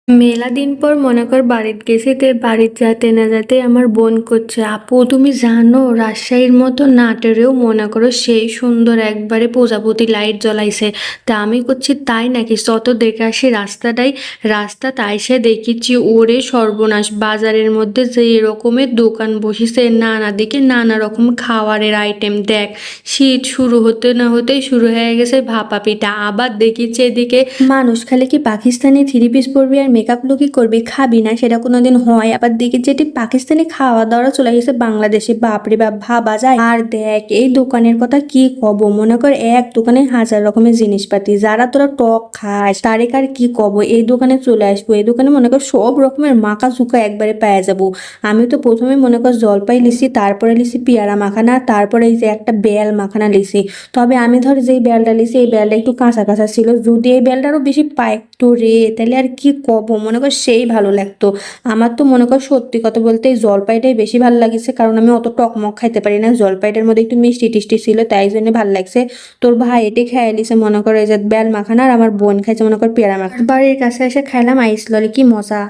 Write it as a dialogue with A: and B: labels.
A: মেলা দিন পর মনে কর বাড়িতে গেছি, তো বাড়িতে যেতে না যেতে আমার বোন করছে, আপু তুমি জানো রাজশাহীর মতো নাটোরেও মনে করো সেই সুন্দর একবারে প্রজাপতি লাইট জ্বলাইছে। তা আমি করছি তাই নাকি, তত দেখে আসি রাস্তাটাই। রাস্তা তাই সে দেখেছি ওরে সর্বনাশ, বাজারের মধ্যে যে এরকমের দোকান বসেছে, নানা দিকে নানা রকম খাবারের আইটেম। দেখ শীত শুরু হতে না হতেই শুরু হয়ে গেছে ভাপা পিঠা। আবার দেখিছে এদিকে মানুষ খালি কি পাকিস্তানি থ্রি পিস পরবি আর মেকআপ লুকই করবি, খাবি না সেটা কোনোদিন হয়? আবার দেখি যেটি পাকিস্তানি খাওয়া দাওয়া চলে গেছে বাংলাদেশে, বাপরে বাপ ভাবা যায়। আর দেখ এই দোকানের কথা কি কব, মনে কর এক দোকানে হাজার রকমের জিনিসপাতি, যারা তোরা টক খাস তারেক আর কি কব, এই দোকানে চলে আসবো। এই দোকানে মনে কর সব রকমের মাখা চুকা একবারে পেয়ে যাবো। আমি তো প্রথমে মনে কর জলপাই লিছি, তারপরে লিছি পেয়ারা মাখানা, তারপরে এই যে একটা বেল মাখানা লিছি। তবে আমি ধর যেই বেলটা লিছি এই বেলটা একটু কাঁচা কাঁচা ছিল, যদি এই বেলটারও বেশি পাইতো রে তাহলে আর কি কব, মনে কর সেই ভালো লাগতো। আমার তো মনে কর সত্যি কথা বলতে এই জলপাইটাই বেশি ভালো লাগিছে, কারণ আমি অত টকমক খাইতে পারি না, জলপাইটার মধ্যে একটু মিষ্টি টিষ্টি ছিল তাই জন্য ভালো লাগছে। তোর ভাই এটি খেয়ে লিছে মনে কর এই যে বেল মাখানা, আর আমার বোন খাইছে মনে কর পেয়ারা মাখা। বাড়ির কাছে এসে খাইলাম আইস ললি, কি মজা।